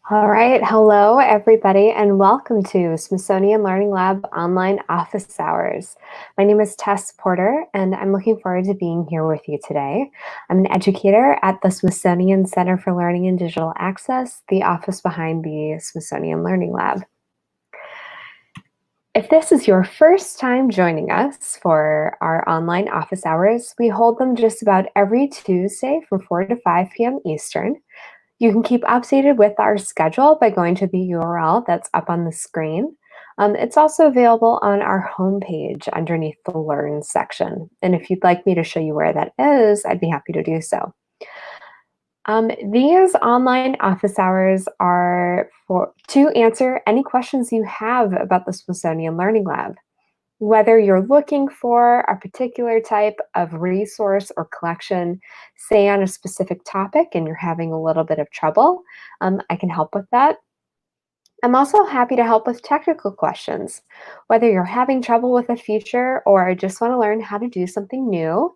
All right, hello everybody and welcome to Smithsonian Learning Lab online office hours. My name is Tess Porter and I'm looking forward to being here with you today. I'm an educator at the Smithsonian Center for Learning and Digital Access, the office behind the Smithsonian Learning Lab. If this is your first time joining us for our online office hours, we hold them just about every Tuesday from 4 to 5 p.m. Eastern. You can keep updated with our schedule by going to the URL that's up on the screen. It's also available on our homepage underneath the Learn section. And if you'd like me to show you where that is, I'd be happy to do so. These online office hours are to answer any questions you have about the Smithsonian Learning Lab. Whether you're looking for a particular type of resource or collection, say on a specific topic and you're having a little bit of trouble, I can help with that. I'm also happy to help with technical questions. Whether you're having trouble with a feature or just want to learn how to do something new,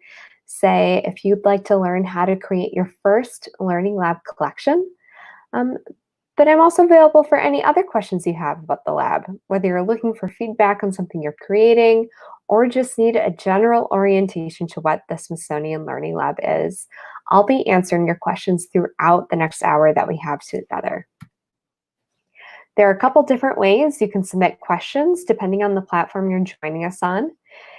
say if you'd like to learn how to create your first Learning Lab collection, but I'm also available for any other questions you have about the lab, whether you're looking for feedback on something you're creating or just need a general orientation to what the Smithsonian Learning Lab is. I'll be answering your questions throughout the next hour that we have together. There are a couple different ways you can submit questions depending on the platform you're joining us on.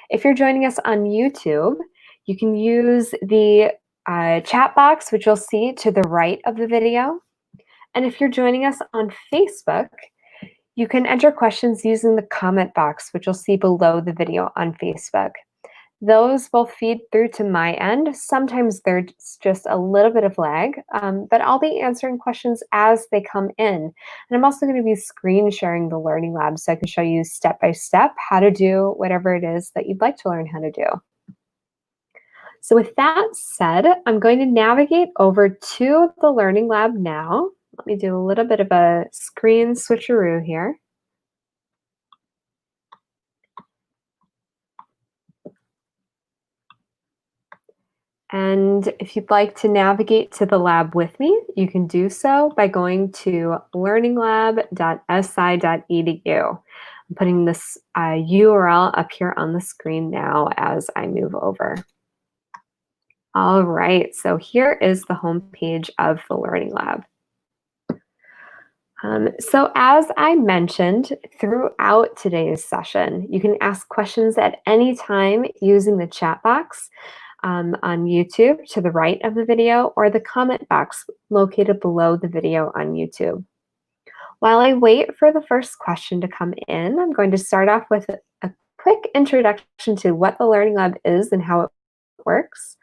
If you're joining us on YouTube, you can use the chat box, which you'll see to the right of the video. And if you're joining us on Facebook, you can enter questions using the comment box, which you'll see below the video on Facebook. Those both feed through to my end. Sometimes there's just a little bit of lag, but I'll be answering questions as they come in. And I'm also going to be screen sharing the Learning Lab so I can show you step by step how to do whatever it is that you'd like to learn how to do. So with that said, I'm going to navigate over to the Learning Lab now. Let me do a little bit of a screen switcheroo here. And if you'd like to navigate to the lab with me, you can do so by going to learninglab.si.edu. I'm putting this URL up here on the screen now as I move over. All right, so here is the homepage of the Learning Lab. So as I mentioned throughout today's session, you can ask questions at any time using the chat box on YouTube to the right of the video or the comment box located below the video on YouTube. While I wait for the first question to come in, I'm going to start off with a quick introduction to what the Learning Lab is and how it works.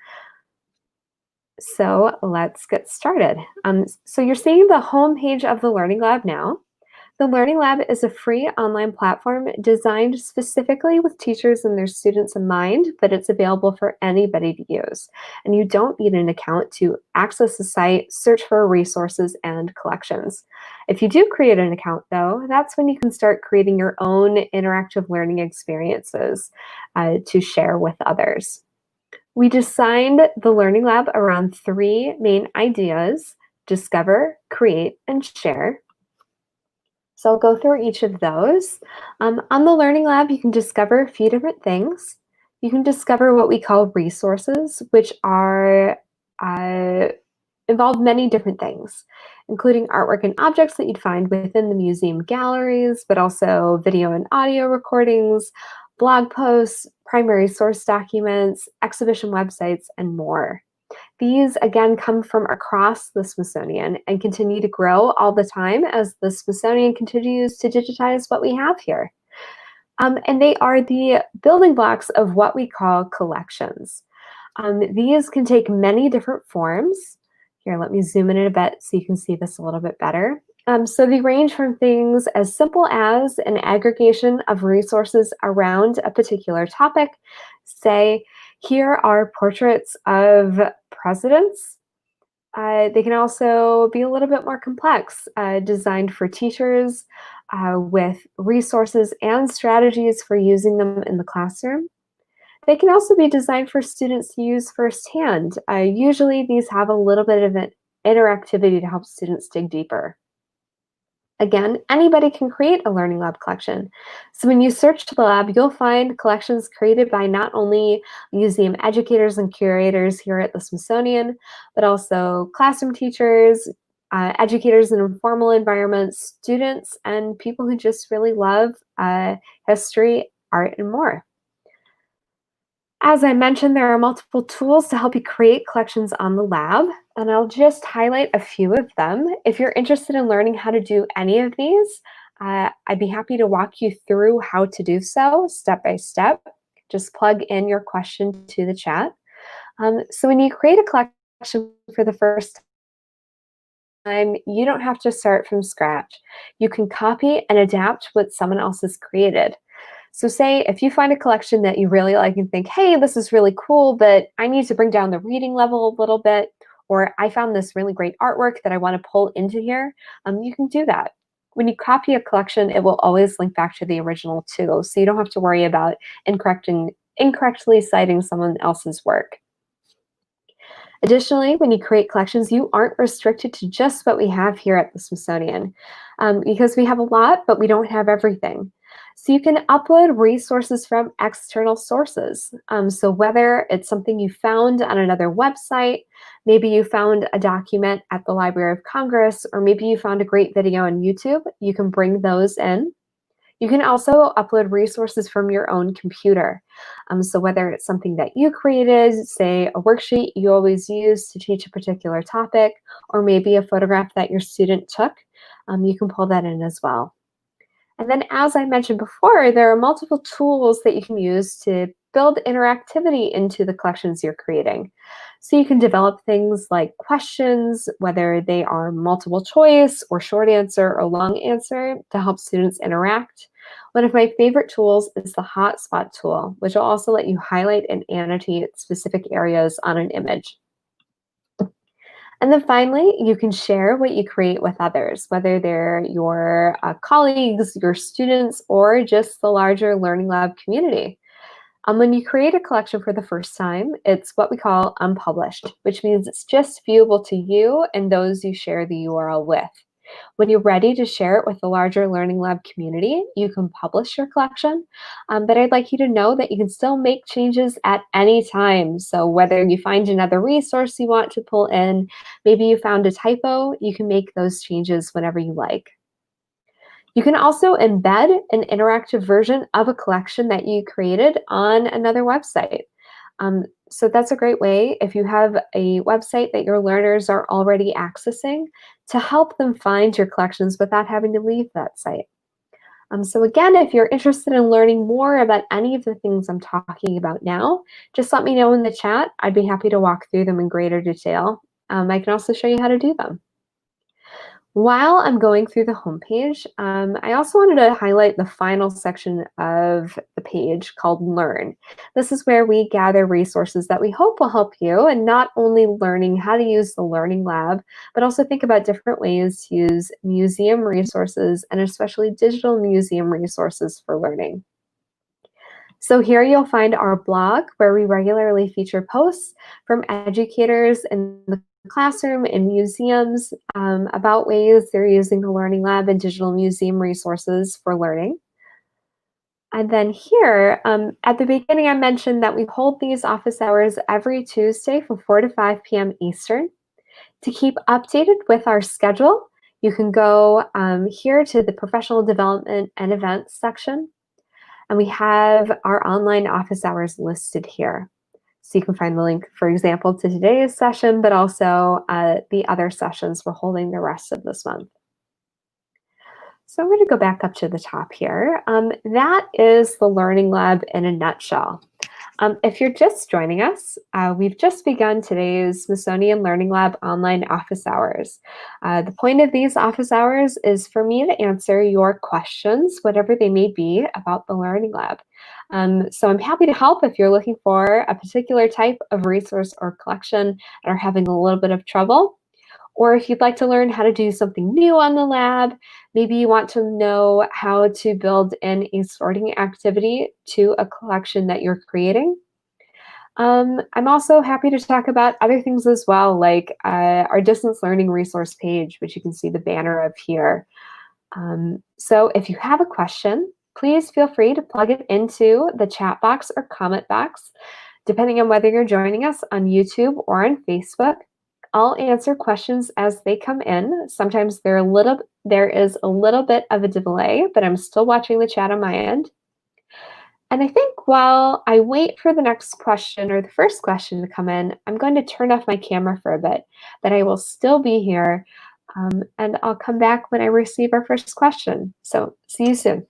So let's get started. So you're seeing the home page of the Learning Lab now. The Learning Lab is a free online platform designed specifically with teachers and their students in mind, but it's available for anybody to use. And you don't need an account to access the site, search for resources and collections. If you do create an account though, that's when you can start creating your own interactive learning experiences to share with others. We designed the Learning Lab around three main ideas: discover, create, and share. So I'll go through each of those. On the Learning Lab, you can discover a few different things. You can discover what we call resources, which are involve many different things, including artwork and objects that you'd find within the museum galleries, but also video and audio recordings, blog posts, primary source documents, exhibition websites, and more. These, again, come from across the Smithsonian and continue to grow all the time as the Smithsonian continues to digitize what we have here. And they are the building blocks of what we call collections. These can take many different forms. Here, let me zoom in a bit so you can see this a little bit better. So they range from things as simple as an aggregation of resources around a particular topic. Say, here are portraits of presidents. They can also be a little bit more complex, designed for teachers with resources and strategies for using them in the classroom. They can also be designed for students to use firsthand. Usually these have a little bit of an interactivity to help students dig deeper. Again, anybody can create a Learning Lab collection. So when you search the lab, you'll find collections created by not only museum educators and curators here at the Smithsonian, but also classroom teachers, educators in informal environments, students, and people who just really love history, art, and more. As I mentioned, there are multiple tools to help you create collections on the lab, and I'll just highlight a few of them. If you're interested in learning how to do any of these, I'd be happy to walk you through how to do so step by step. Just plug in your question to the chat. So when you create a collection for the first time, you don't have to start from scratch. You can copy and adapt what someone else has created. So say if you find a collection that you really like and think, hey, this is really cool, but I need to bring down the reading level a little bit, or I found this really great artwork that I want to pull into here, you can do that. When you copy a collection, it will always link back to the original too, so you don't have to worry about incorrectly citing someone else's work. Additionally, when you create collections, you aren't restricted to just what we have here at the Smithsonian, because we have a lot, but we don't have everything. So you can upload resources from external sources. So whether it's something you found on another website, maybe you found a document at the Library of Congress, or maybe you found a great video on YouTube, you can bring those in. You can also upload resources from your own computer. So whether it's something that you created, say a worksheet you always use to teach a particular topic, or maybe a photograph that your student took, you can pull that in as well. And then as I mentioned before, there are multiple tools that you can use to build interactivity into the collections you're creating. So you can develop things like questions, whether they are multiple choice or short answer or long answer, to help students interact. One of my favorite tools is the hotspot tool, which will also let you highlight and annotate specific areas on an image. And then finally, you can share what you create with others, whether they're your colleagues, your students, or just the larger Learning Lab community. When you create a collection for the first time, it's what we call unpublished, which means it's just viewable to you and those you share the URL with. When you're ready to share it with the larger Learning Lab community, you can publish your collection, but I'd like you to know that you can still make changes at any time. So whether you find another resource you want to pull in, maybe you found a typo, you can make those changes whenever you like. You can also embed an interactive version of a collection that you created on another website. So that's a great way if you have a website that your learners are already accessing to help them find your collections without having to leave that site. So again, if you're interested in learning more about any of the things I'm talking about now, just let me know in the chat. I'd be happy to walk through them in greater detail. I can also show you how to do them. While I'm going through the homepage, I also wanted to highlight the final section of the page called Learn. This is where we gather resources that we hope will help you in not only learning how to use the Learning Lab, but also think about different ways to use museum resources and especially digital museum resources for learning. So here you'll find our blog where we regularly feature posts from educators in the classroom and museums about ways they're using the Learning Lab and digital museum resources for learning. And then here, at the beginning, I mentioned that we hold these office hours every Tuesday from 4 to 5 p.m. Eastern. To keep updated with our schedule, you can go here to the Professional Development and Events section. And we have our online office hours listed here. So you can find the link, for example, to today's session, but also the other sessions we're holding the rest of this month. So I'm going to go back up to the top here. That is the Learning Lab in a nutshell. If you're just joining us, we've just begun today's Smithsonian Learning Lab online office hours. The point of these office hours is for me to answer your questions, whatever they may be, about the Learning Lab. So I'm happy to help if you're looking for a particular type of resource or collection and are having a little bit of trouble. Or if you'd like to learn how to do something new on the lab, maybe you want to know how to build in a sorting activity to a collection that you're creating. I'm also happy to talk about other things as well, like our distance learning resource page, which you can see the banner of here. So if you have a question, please feel free to plug it into the chat box or comment box, depending on whether you're joining us on YouTube or on Facebook. I'll answer questions as they come in. Sometimes there is a little bit of a delay, but I'm still watching the chat on my end. And I think while I wait for the next question or the first question to come in, I'm going to turn off my camera for a bit, but I will still be here, and I'll come back when I receive our first question. So see you soon.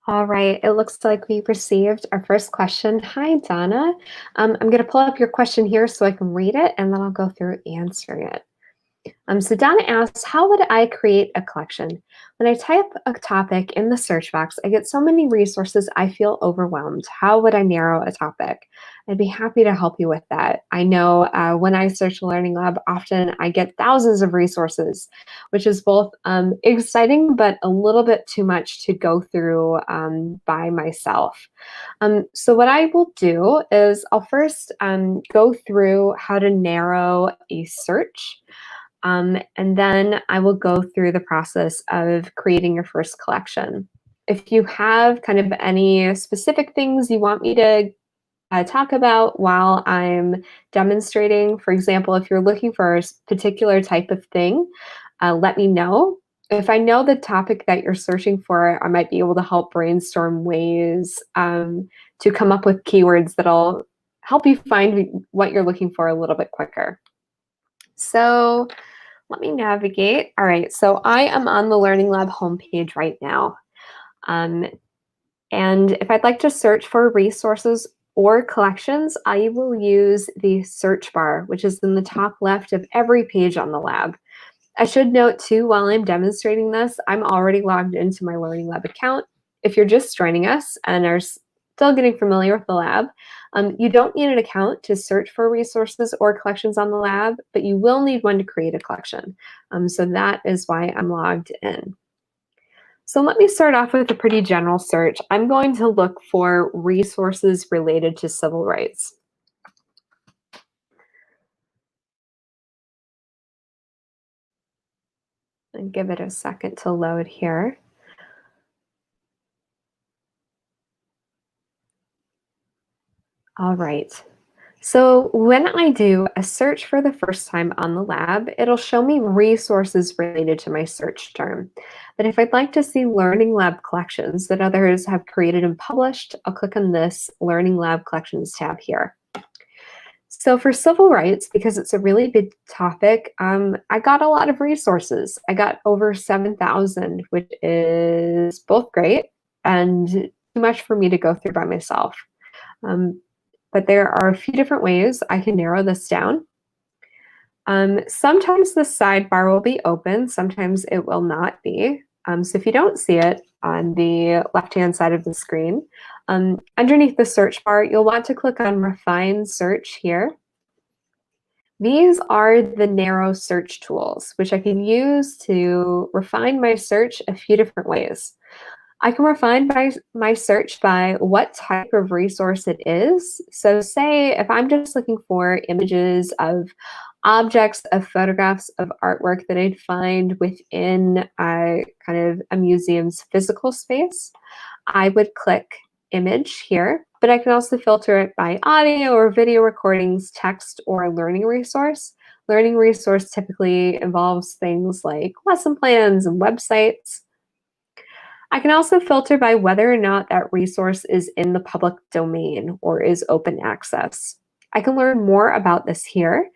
All right, it looks like we received our first question. Hi, Donna. I'm going to pull up your question here so I can read it, and then I'll go through answering it. So Donna asks, how would I create a collection? When I type a topic in the search box, I get so many resources, I feel overwhelmed. How would I narrow a topic? I'd be happy to help you with that. I know when I search Learning Lab, often I get thousands of resources, which is both exciting, but a little bit too much to go through by myself. So what I will do is I'll first go through how to narrow a search. And then I will go through the process of creating your first collection. If you have kind of any specific things you want me to talk about while I'm demonstrating, for example, if you're looking for a particular type of thing, let me know. If I know the topic that you're searching for, I might be able to help brainstorm ways to come up with keywords that'll help you find what you're looking for a little bit quicker. So let me navigate. All right, so I am on the Learning Lab homepage right now. And if I'd like to search for resources or collections, I will use the search bar, which is in the top left of every page on the lab. I should note too, while I'm demonstrating this, I'm already logged into my Learning Lab account. If you're just joining us and are still getting familiar with the lab, you don't need an account to search for resources or collections on the lab, but you will need one to create a collection. So that is why I'm logged in. So let me start off with a pretty general search. I'm going to look for resources related to civil rights. And give it a second to load here. All right. So when I do a search for the first time on the lab, it'll show me resources related to my search term. But if I'd like to see Learning Lab collections that others have created and published, I'll click on this Learning Lab Collections tab here. So for civil rights, because it's a really big topic, I got a lot of resources. I got over 7,000, which is both great and too much for me to go through by myself. But there are a few different ways I can narrow this down. Sometimes the sidebar will be open, sometimes it will not be. So if you don't see it on the left-hand side of the screen, underneath the search bar, you'll want to click on Refine Search here. These are the narrow search tools, which I can use to refine my search a few different ways. I can refine my search by what type of resource it is. So say if I'm just looking for images of objects, of photographs, of artwork that I'd find within kind of a museum's physical space, I would click image here, but I can also filter it by audio or video recordings, text, or learning resource. Learning resource typically involves things like lesson plans and websites. I can also filter by whether or not that resource is in the public domain or is open access. I can learn more about this here.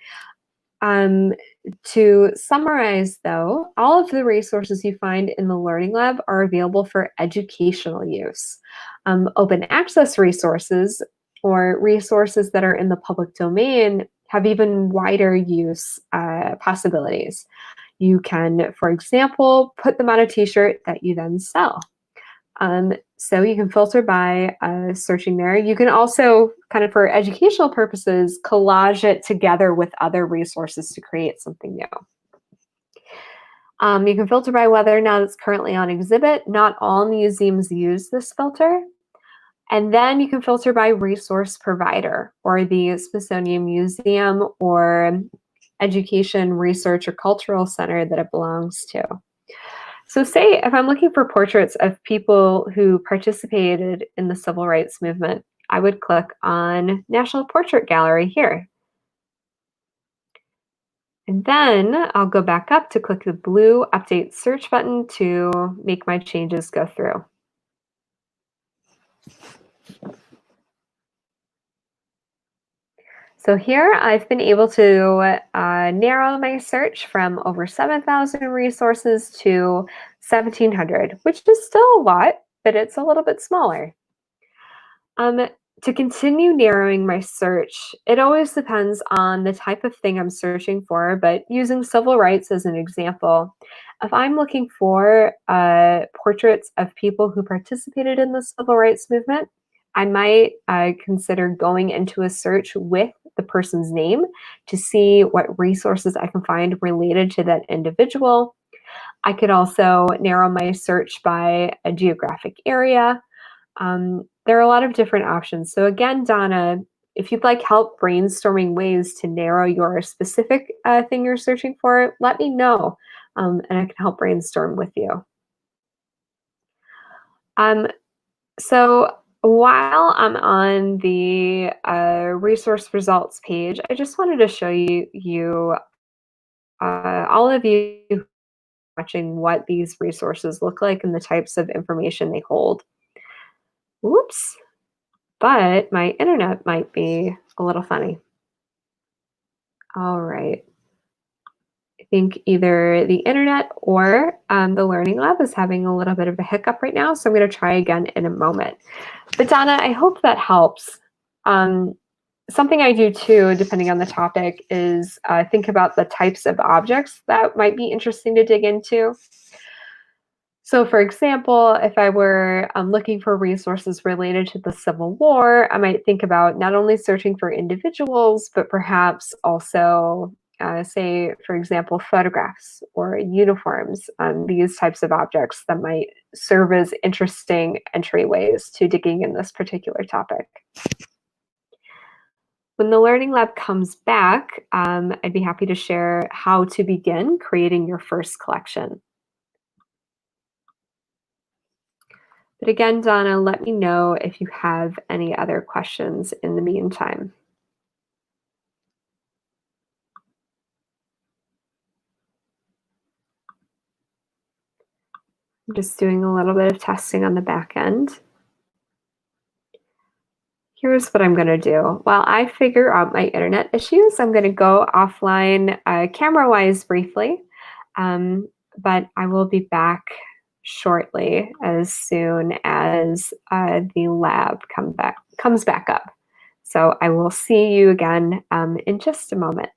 To summarize though, all of the resources you find in the Learning Lab are available for educational use. Open access resources or resources that are in the public domain have even wider use possibilities. You can, for example, put them on a t-shirt that you then sell. So you can filter by searching there. You can also, kind of for educational purposes, collage it together with other resources to create something new. You can filter by whether or not it's currently on exhibit. Not all museums use this filter. And then you can filter by resource provider or the Smithsonian Museum or education, research, or cultural center that it belongs to. So say if I'm looking for portraits of people who participated in the civil rights movement, I would click on National Portrait Gallery here. And then I'll go back up to click the blue Update Search button to make my changes go through. So here I've been able to narrow my search from over 7,000 resources to 1,700, which is still a lot. but it's a little bit smaller. Um, to continue narrowing my search, it always depends on the type of thing I'm searching for, but using civil rights as an example, if I'm looking for portraits of people who participated in the civil rights movement, I might consider going into a search with the person's name to see what resources I can find related to that individual. I could also narrow my search by a geographic area. There are a lot of different options. So again, Donna, if you'd like help brainstorming ways to narrow your specific thing you're searching for, let me know, and I can help brainstorm with you. Um, so while I'm on the resource results page, I just wanted to show you all of you watching what these resources look like and the types of information they hold. Whoops. But my internet might be a little funny. All right. I think either the internet or the Learning Lab is having a little bit of a hiccup right now, so I'm going to try again in a moment. But Donna, I hope that helps. Something I do too, depending on the topic, is think about the types of objects that might be interesting to dig into. So, for example, if I were looking for resources related to the Civil War, I might think about not only searching for individuals, but perhaps also, say, for example, photographs or uniforms, these types of objects that might serve as interesting entryways to digging in this particular topic. When the Learning Lab comes back, I'd be happy to share how to begin creating your first collection. But again, Donna, let me know if you have any other questions in the meantime. I'm just doing a little bit of testing on the back end. Here's what I'm going to do. While I figure out my internet issues, I'm going to go offline camera-wise briefly, but I will be back shortly as soon as the lab comes back up. So I will see you again in just a moment.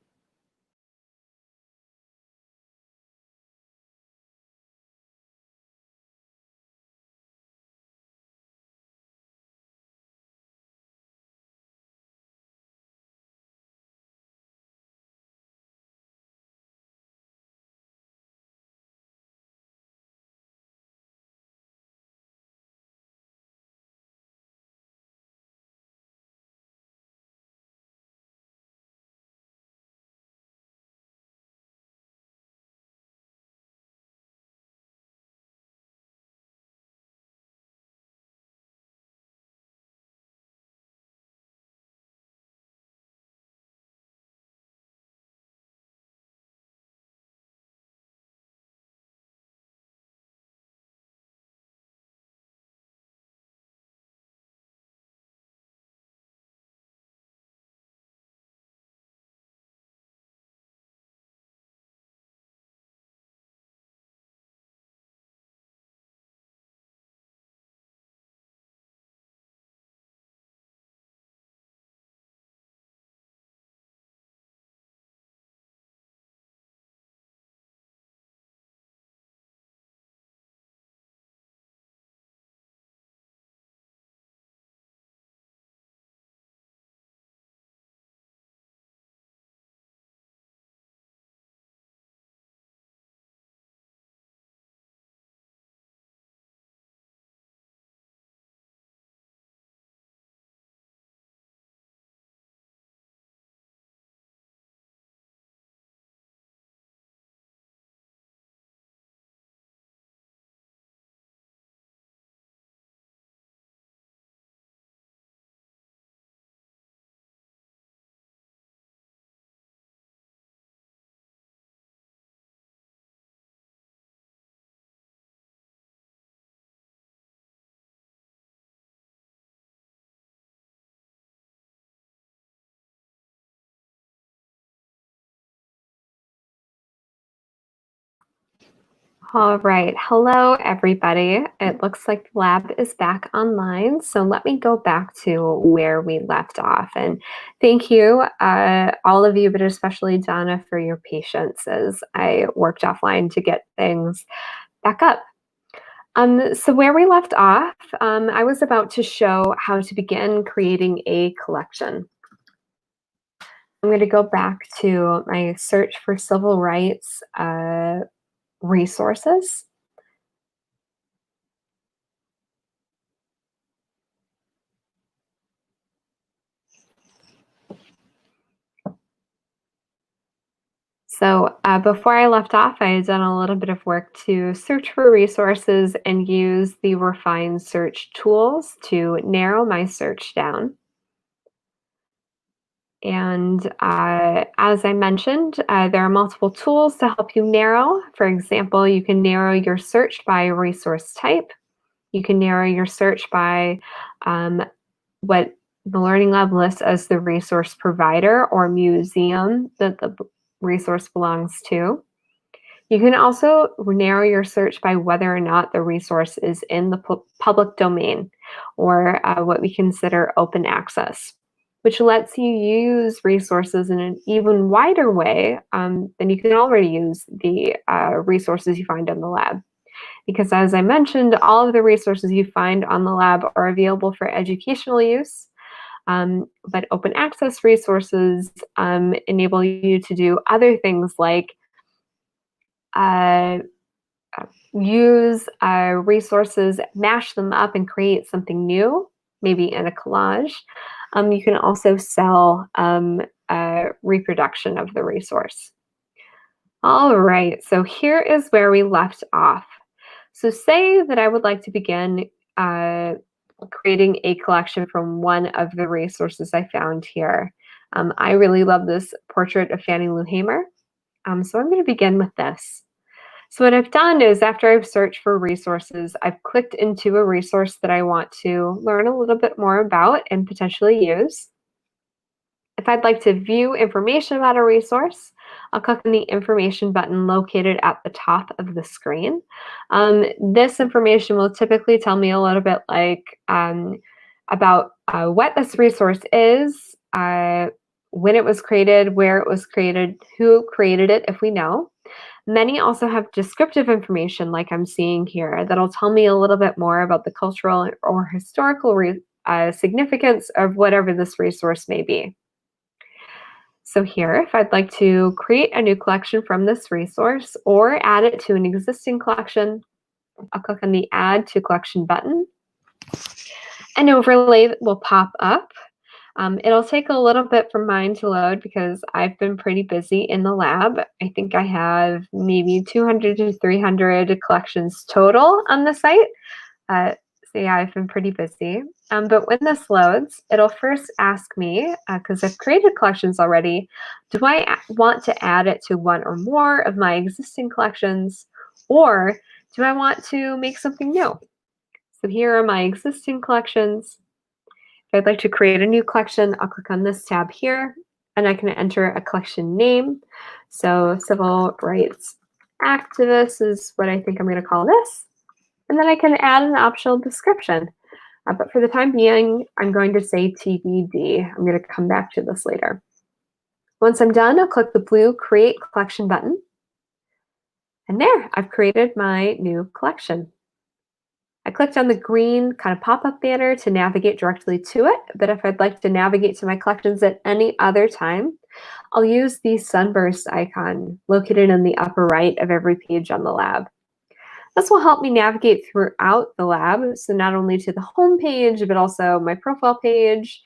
All right. Hello, everybody. It looks like the lab is back online. So let me go back to where we left off. And thank you, all of you, but especially Donna, for your patience as I worked offline to get things back up. So where we left off, I was about to show how to begin creating a collection. I'm going to go back to my search for civil rights resources. So before I left off, I had done a little bit of work to search for resources and use the refined search tools to narrow my search down. And as I mentioned, there are multiple tools to help you narrow. For example, you can narrow your search by resource type. You can narrow your search by what the Learning Lab lists as the resource provider or museum that the resource belongs to. You can also narrow your search by whether or not the resource is in the public domain, or what we consider open access, which lets you use resources in an even wider way than you can already use the resources you find on the lab. Because as I mentioned, all of the resources you find on the lab are available for educational use, but open access resources enable you to do other things like uh, use resources, mash them up, and create something new, maybe in a collage. You can also sell a reproduction of the resource. All right, so here is where we left off. So say that I would like to begin creating a collection from one of the resources I found here. I really love this portrait of Fannie Lou Hamer, so I'm going to begin with this. So what I've done is after I've searched for resources, I've clicked into a resource that I want to learn a little bit more about and potentially use. If I'd like to view information about a resource, I'll click on the information button located at the top of the screen. This information will typically tell me a little bit like about what this resource is, when it was created, where it was created, who created it, if we know. Many also have descriptive information, like I'm seeing here, that'll tell me a little bit more about the cultural or historical significance of whatever this resource may be. So here, if I'd like to create a new collection from this resource or add it to an existing collection, I'll click on the Add to Collection button. An overlay will pop up. It'll take a little bit for mine to load because I've been pretty busy in the lab. I think I have maybe 200 to 300 collections total on the site. So yeah, I've been pretty busy. But when this loads, it'll first ask me, because I've created collections already, do I want to add it to one or more of my existing collections, or do I want to make something new? So here are my existing collections. If I'd like to create a new collection, I'll click on this tab here, and I can enter a collection name. So civil rights activist is what I think I'm going to call this. And then I can add an optional description. But for the time being, I'm going to say TBD. I'm going to come back to this later. Once I'm done, I'll click the blue Create Collection button. And there, I've created my new collection. I clicked on the green kind of pop-up banner to navigate directly to it, but if I'd like to navigate to my collections at any other time, I'll use the sunburst icon located in the upper right of every page on the lab. This will help me navigate throughout the lab, so not only to the home page, but also my profile page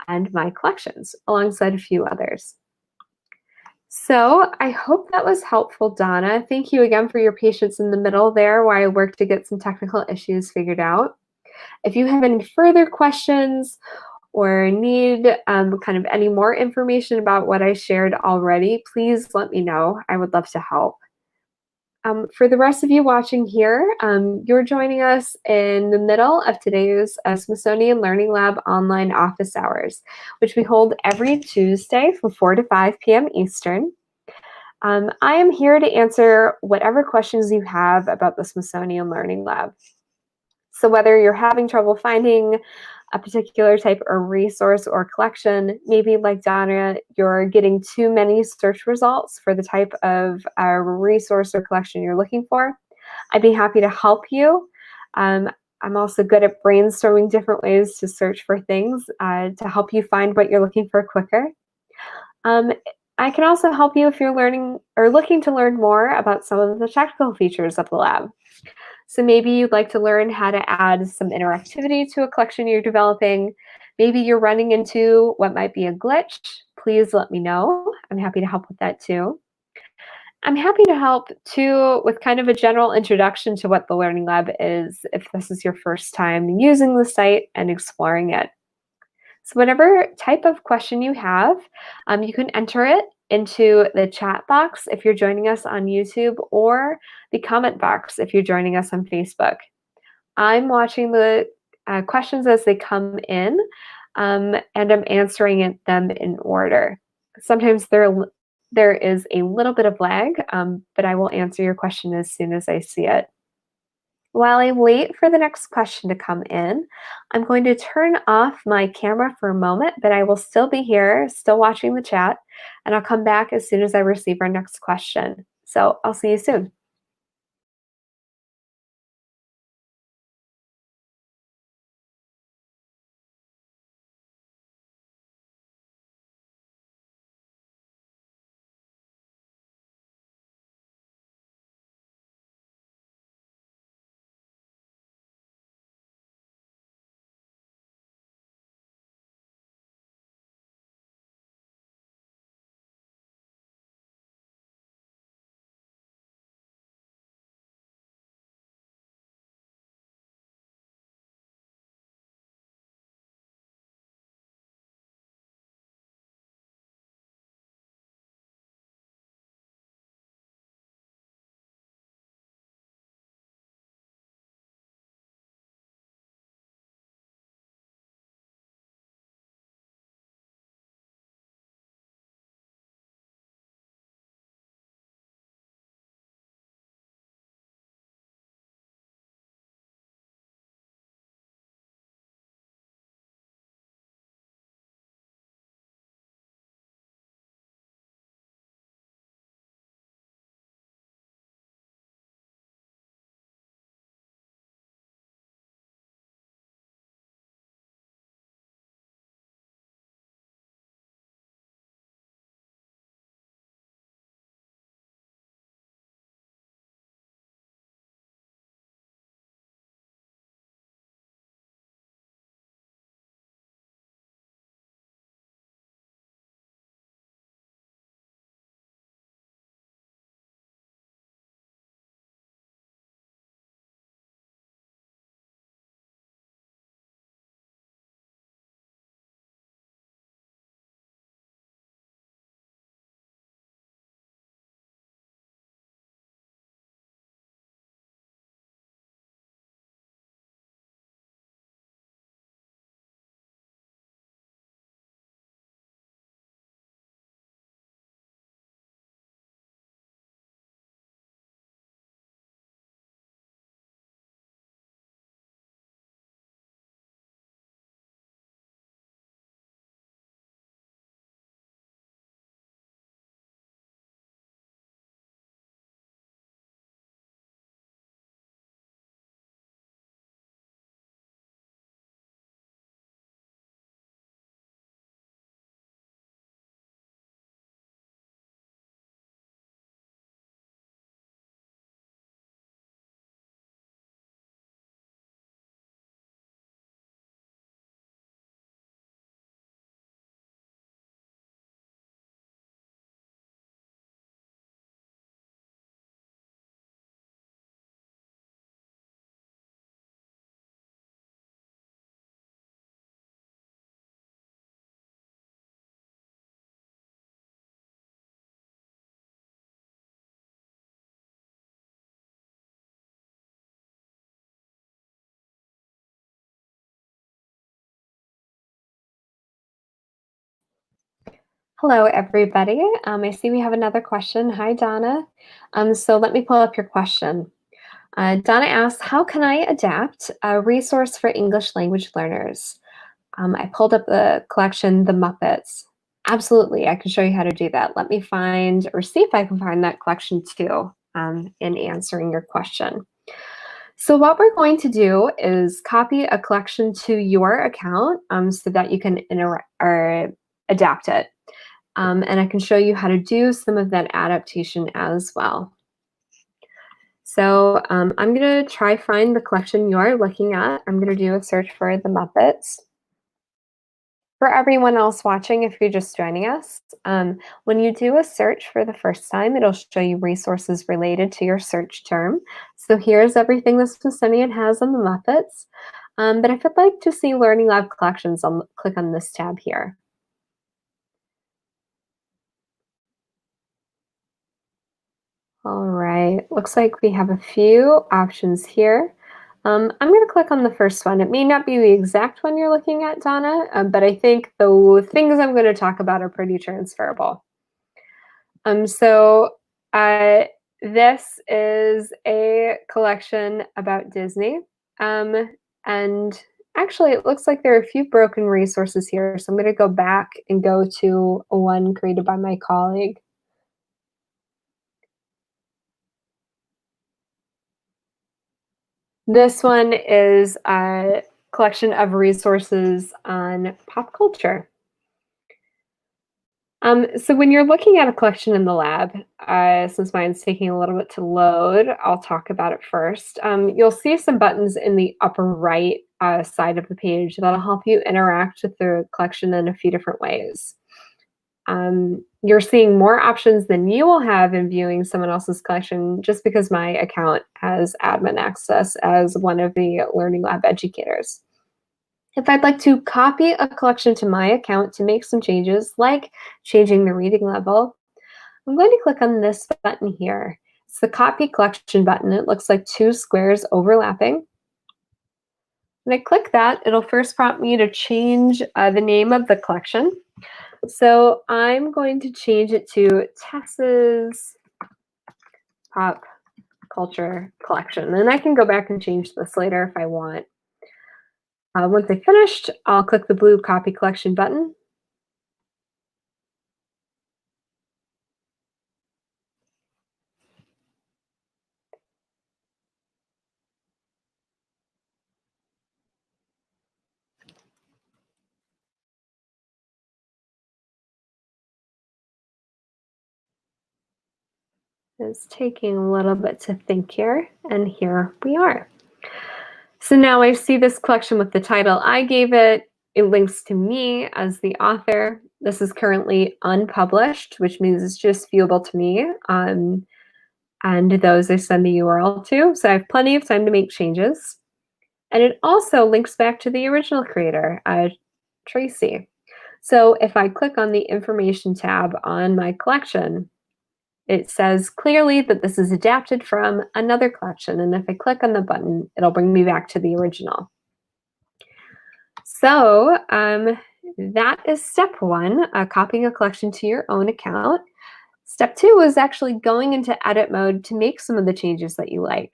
and my collections, alongside a few others. So I hope that was helpful, Donna. Thank you again for your patience in the middle there while I worked to get some technical issues figured out. If you have any further questions or need kind of any more information about what I shared already, please let me know. I would love to help. For the rest of you watching here, you're joining us in the middle of today's Smithsonian Learning Lab online office hours, which we hold every Tuesday from 4 to 5 p.m. Eastern. I am here to answer whatever questions you have about the Smithsonian Learning Lab. So whether you're having trouble finding a particular type of resource or collection, maybe like Donna, you're getting too many search results for the type of resource or collection you're looking for, I'd be happy to help you. I'm also good at brainstorming different ways to search for things to help you find what you're looking for quicker. Um, I can also help you if you're learning or looking to learn more about some of the technical features of the lab. So maybe you'd like to learn how to add some interactivity to a collection you're developing. Maybe you're running into what might be a glitch. Please let me know. I'm happy to help with that too. I'm happy to help too with kind of a general introduction to what the Learning Lab is if this is your first time using the site and exploring it. So whatever type of question you have, you can enter it into the chat box if you're joining us on YouTube or the comment box if you're joining us on Facebook. I'm watching the questions as they come in, and I'm answering them in order. Sometimes there is a little bit of lag, but I will answer your question as soon as I see it. While I wait for the next question to come in, I'm going to turn off my camera for a moment, but I will still be here, still watching the chat, and I'll come back as soon as I receive our next question. So I'll see you soon. Hello, everybody. I see we have another question. Hi, Donna. So let me pull up your question. Donna asks, how can I adapt a resource for English language learners? I pulled up the collection, The Muppets. Absolutely, I can show you how to do that. Let me find, or see if I can find that collection too, in answering your question. So what we're going to do is copy a collection to your account so that you can or adapt it. And I can show you how to do some of that adaptation as well. So I'm going to try find the collection you're looking at. I'm going to do a search for the Muppets. For everyone else watching, if you're just joining us, when you do a search for the first time, it'll show you resources related to your search term. So here's everything the Smithsonian has on the Muppets. But if I'd like to see Learning Lab collections, I'll click on this tab here. All right, looks like we have a few options here. I'm going to click on the first one. It may not be the exact one you're looking at, Donna, but I think the things I'm going to talk about are pretty transferable. So this is a collection about Disney. And actually, it looks like there are a few broken resources here. So I'm going to go back and go to one created by my colleague. This one is a collection of resources on pop culture. So when you're looking at a collection in the lab, since mine's taking a little bit to load, I'll talk about it first. You'll see some buttons in the upper right side of the page that'll help you interact with the collection in a few different ways. You're seeing more options than you will have in viewing someone else's collection just because my account has admin access as one of the Learning Lab educators. If I'd like to copy a collection to my account to make some changes, like changing the reading level, I'm going to click on this button here. It's the Copy Collection button. It looks like two squares overlapping. When I click that, it'll first prompt me to change the name of the collection. So I'm going to change it to Tess's Pop Culture Collection. And I can go back and change this later if I want. Once I finished, I'll click the blue Copy Collection button. It's taking a little bit to think here, and here we are. So now I see this collection with the title I gave it. It links to me as the author. This is currently unpublished, which means it's just viewable to me. And those I send the URL to. So I have plenty of time to make changes. And it also links back to the original creator, Tracy. So if I click on the information tab on my collection, it says clearly that this is adapted from another collection. And if I click on the button, it'll bring me back to the original. So that is step one, copying a collection to your own account. Step two is actually going into edit mode to make some of the changes that you like.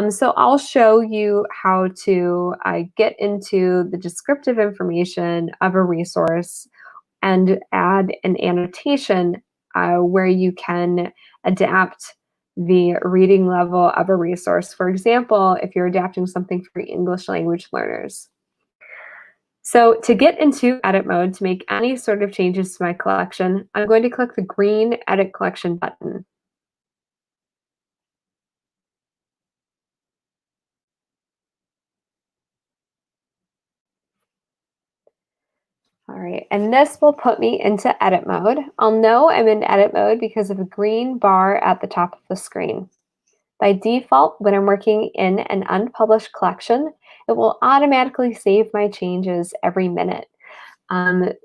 So I'll show you how to get into the descriptive information of a resource and add an annotation where you can adapt the reading level of a resource. For example, if you're adapting something for English language learners. So to get into edit mode, to make any sort of changes to my collection, I'm going to click the green Edit Collection button. All right, and this will put me into edit mode. I'll know I'm in edit mode because of a green bar at the top of the screen. By default, when I'm working in an unpublished collection, it will automatically save my changes every minute.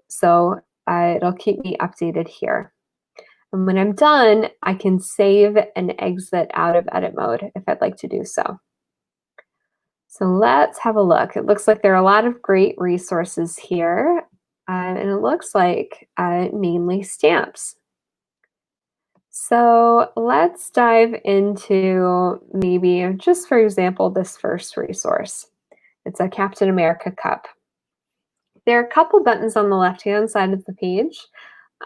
So it'll keep me updated here. And when I'm done, I can save and exit out of edit mode if I'd like to do so. So let's have a look. It looks like there are a lot of great resources here. and it looks like mainly stamps. So let's dive into maybe, just for example, this first resource. It's a Captain America cup. There are a couple buttons on the left-hand side of the page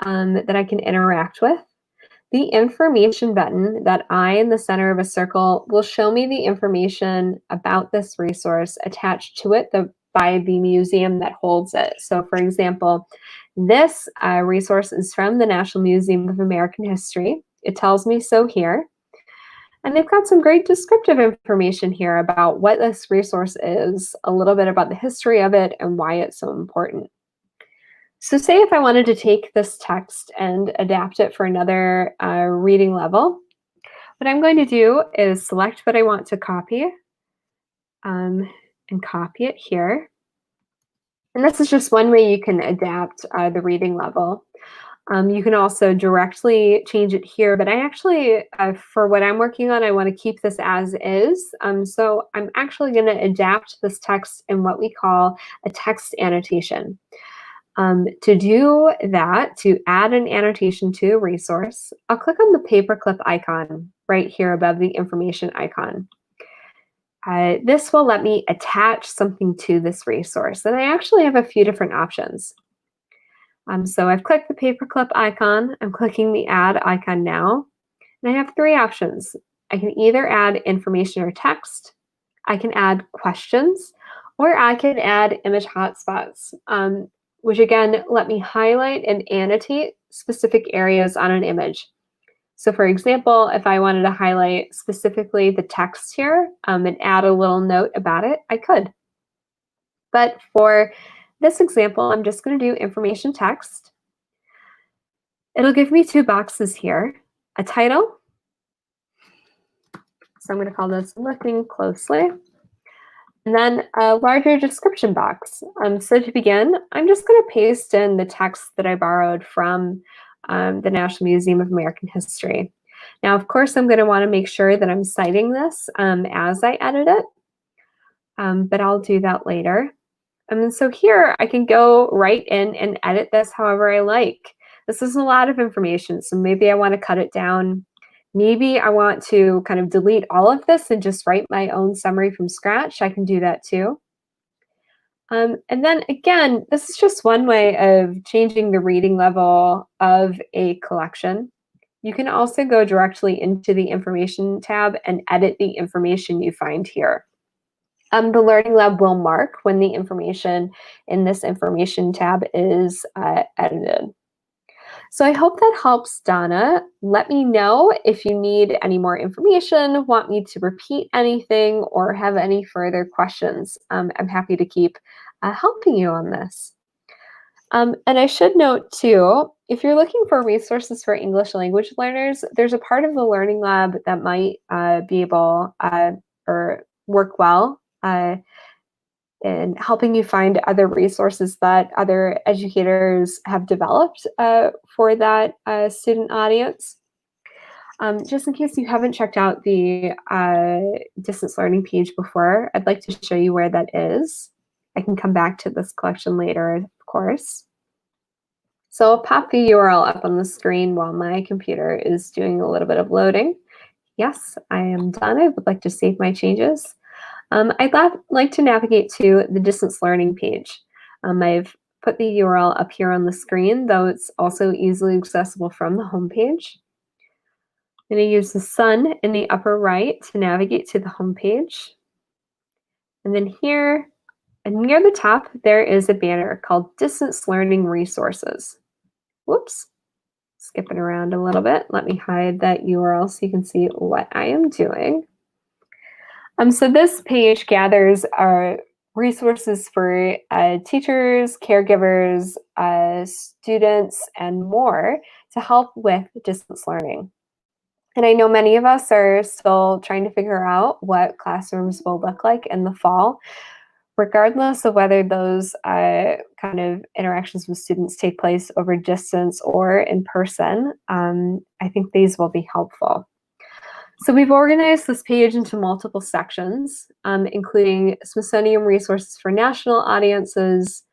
that I can interact with. The information button, that eye in the center of a circle, will show me the information about this resource attached to it by the museum that holds it. So for example, this resource is from the National Museum of American History. It tells me so here. And they've got some great descriptive information here about what this resource is, a little bit about the history of it and why it's so important. So say if I wanted to take this text and adapt it for another reading level, what I'm going to do is select what I want to copy and copy it here. And this is just one way you can adapt the reading level. You can also directly change it here, but I actually, for what I'm working on, I want to keep this as is. So I'm actually going to adapt this text in what we call a text annotation. To do that, to add an annotation to a resource, I'll click on the paperclip icon right here above the information icon. This will let me attach something to this resource, and I actually have a few different options. So I've clicked the paperclip icon, I'm clicking the add icon now, and I have three options. I can either add information or text, I can add questions, or I can add image hotspots, which again, let me highlight and annotate specific areas on an image. So for example, if I wanted to highlight specifically the text here and add a little note about it, I could. But for this example, I'm just going to do information text. It'll give me two boxes here, a title. So I'm going to call this Looking Closely. And then a larger description box. So to begin, I'm just going to paste in the text that I borrowed from the National Museum of American History. Now, of course, I'm going to want to make sure that I'm citing this as I edit it, but I'll do that later. And so here I can go right in and edit this however I like. This is a lot of information, so maybe I want to cut it down. Maybe I want to kind of delete all of this and just write my own summary from scratch. I can do that too. And then again, this is just one way of changing the reading level of a collection. You can also go directly into the information tab and edit the information you find here. The Learning Lab will mark when the information in this information tab is edited. So I hope that helps, Donna. Let me know if you need any more information, want me to repeat anything, or have any further questions. I'm happy to keep helping you on this. And I should note too, if you're looking for resources for English language learners, there's a part of the Learning Lab that might be able or work well in helping you find other resources that other educators have developed for that student audience. Just in case you haven't checked out the distance learning page before, I'd like to show you where that is. I can come back to this collection later, of course. So I'll pop the URL up on the screen while my computer is doing a little bit of loading. Yes, I am done. I would like to save my changes. I'd like to navigate to the distance learning page. I've put the URL up here on the screen, though it's also easily accessible from the home page. I'm going to use the sun in the upper right to navigate to the home page. And then here, and near the top, there is a banner called Distance Learning Resources. Whoops, skipping around a little bit. Let me hide that URL so you can see what I am doing. So this page gathers resources for teachers, caregivers, students, and more to help with distance learning. And I know many of us are still trying to figure out what classrooms will look like in the fall, regardless of whether those kind of interactions with students take place over distance or in person. I think these will be helpful. So we've organized this page into multiple sections, including Smithsonian resources for national audiences,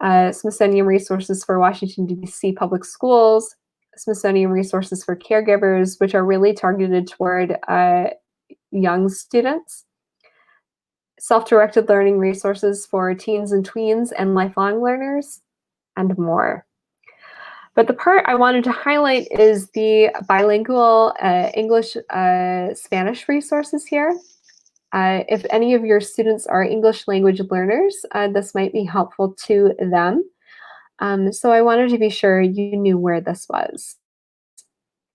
Smithsonian resources for Washington, D.C. public schools, Smithsonian resources for caregivers, which are really targeted toward young students, self-directed learning resources for teens and tweens and lifelong learners, and more. But the part I wanted to highlight is the bilingual English-Spanish resources here. If any of your students are English language learners, this might be helpful to them. So I wanted to be sure you knew where this was.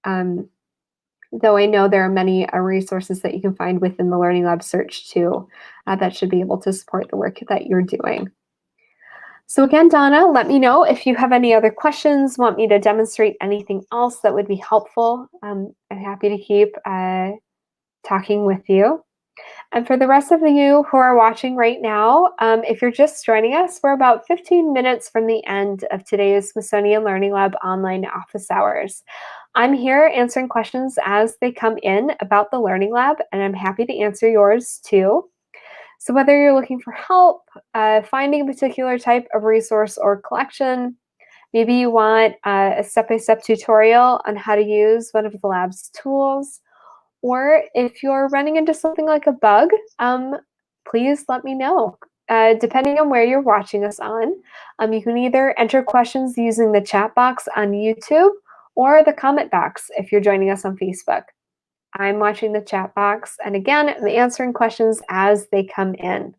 Though I know there are many resources that you can find within the Learning Lab search too that should be able to support the work that you're doing. So again, Donna, let me know if you have any other questions, want me to demonstrate anything else that would be helpful. I'm happy to keep talking with you. And for the rest of you who are watching right now, if you're just joining us, we're about 15 minutes from the end of today's Smithsonian Learning Lab online office hours. I'm here answering questions as they come in about the Learning Lab, and I'm happy to answer yours too. So whether you're looking for help finding a particular type of resource or collection, maybe you want a step-by-step tutorial on how to use one of the lab's tools, or if you're running into something like a bug, please let me know. Depending on where you're watching us on, you can either enter questions using the chat box on YouTube or the comment box if you're joining us on Facebook. I'm watching the chat box, and again, I'm answering questions as they come in.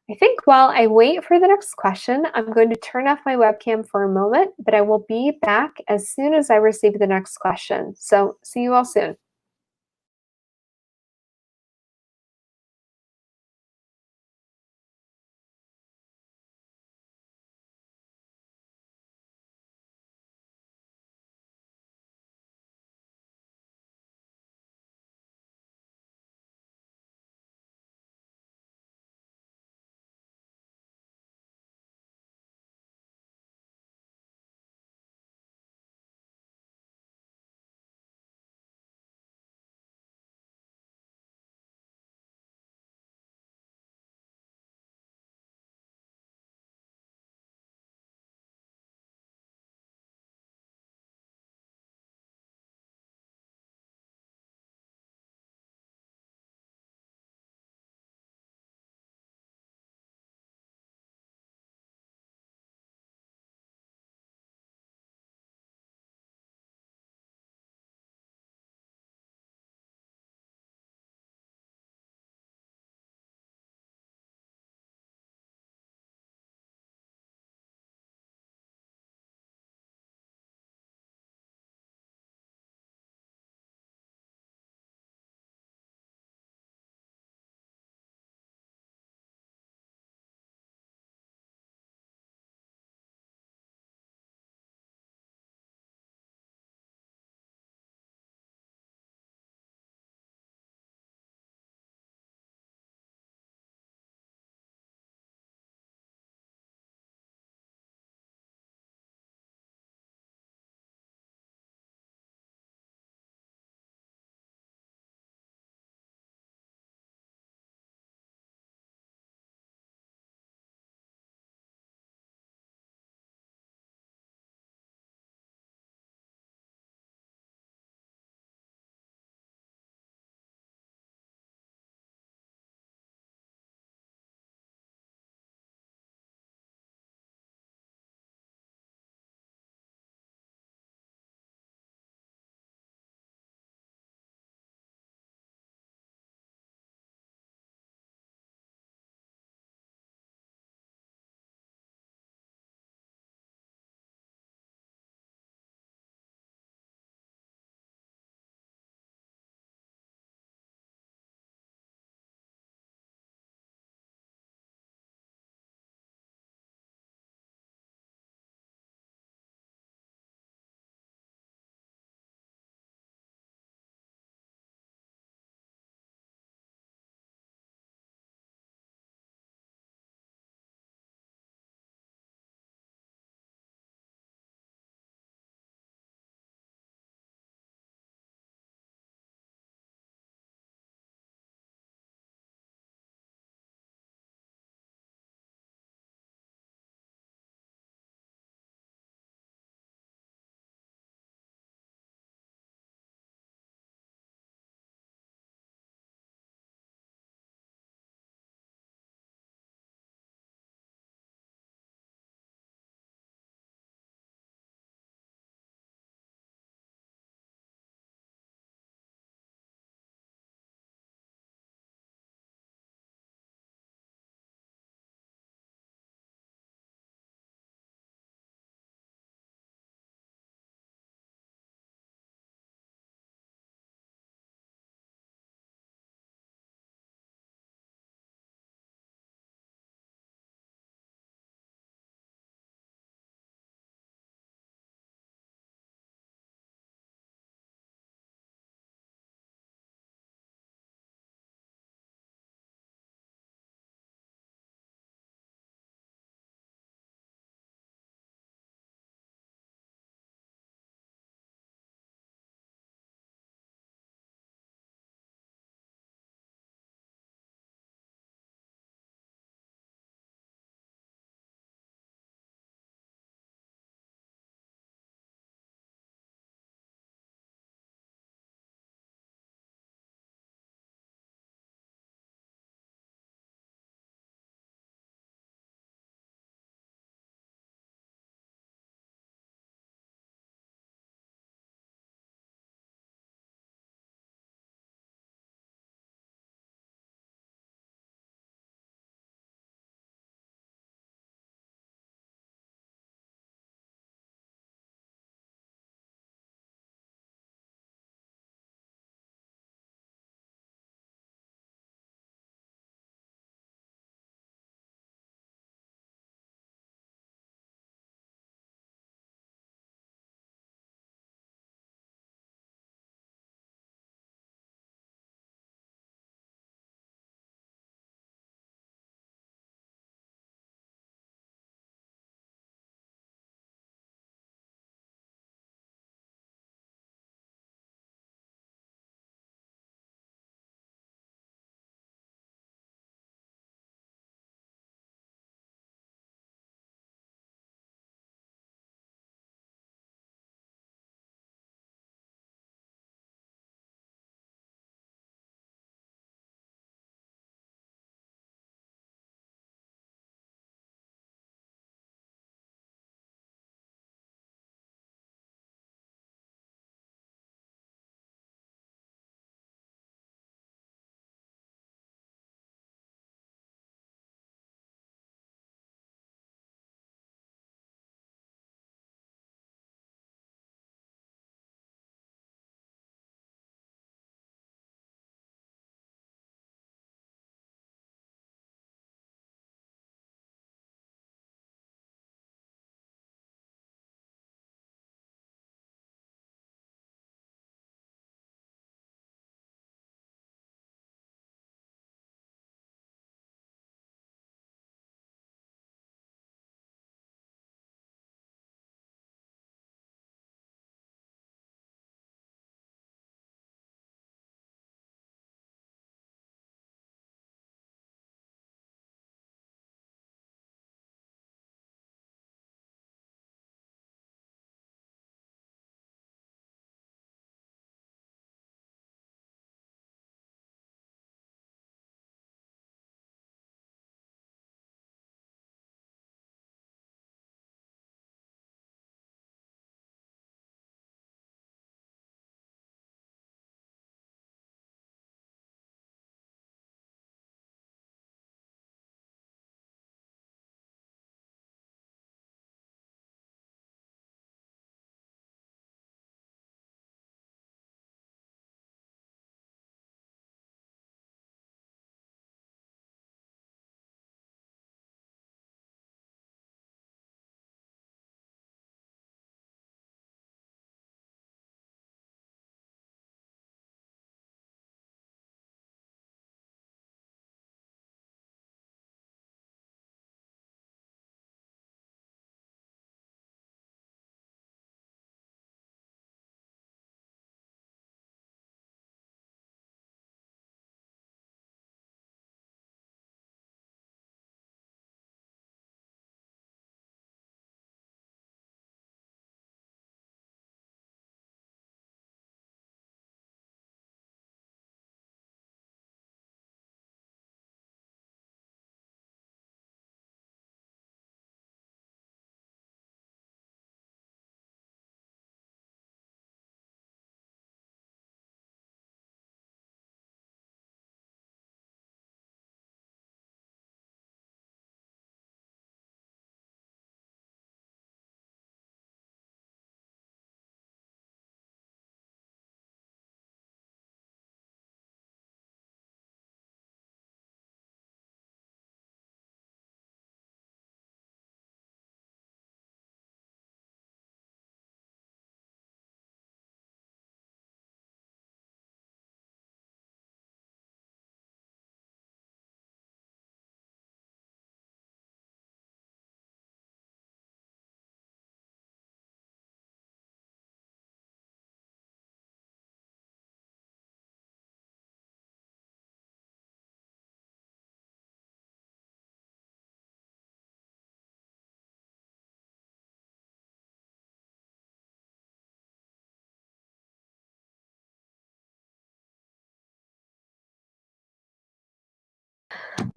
I think while I wait for the next question, I'm going to turn off my webcam for a moment, but I will be back as soon as I receive the next question. So see you all soon.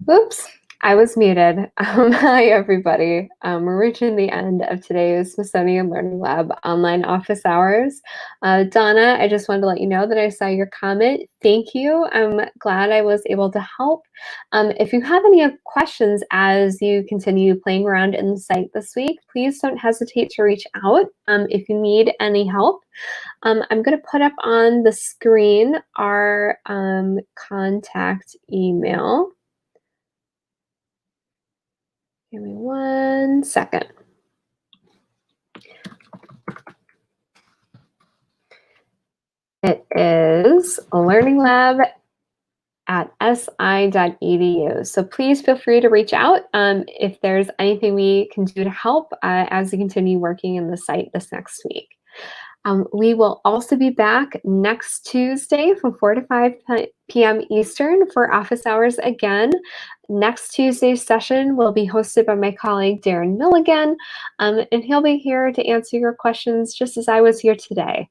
Oops, I was muted. Hi, everybody. We're reaching the end of today's Smithsonian Learning Lab online office hours. Donna, I just wanted to let you know that I saw your comment. Thank you. I'm glad I was able to help. If you have any questions as you continue playing around in the site this week, please don't hesitate to reach out if you need any help. I'm going to put up on the screen our contact email. Give me 1 second. It is learninglab@si.edu. So please feel free to reach out if there's anything we can do to help as we continue working in the site this next week. We will also be back next Tuesday from 4 to 5 p.m. Eastern for office hours again. Next Tuesday's session will be hosted by my colleague Darren Milligan, and he'll be here to answer your questions just as I was here today.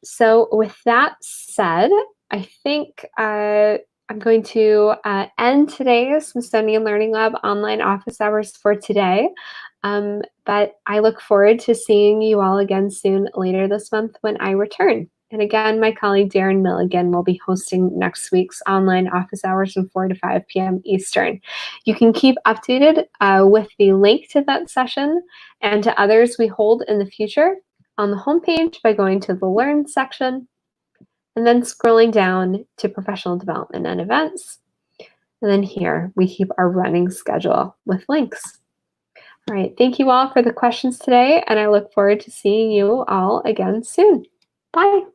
So with that said, I think I'm going to end today's Smithsonian Learning Lab online office hours for today. But I look forward to seeing you all again soon later this month when I return. And again, my colleague Darren Milligan will be hosting next week's online office hours from 4 to 5 p.m. Eastern. You can keep updated with the link to that session and to others we hold in the future on the homepage by going to the Learn section and then scrolling down to Professional Development and Events. And then here we keep our running schedule with links. All right, thank you all for the questions today, and I look forward to seeing you all again soon. Bye.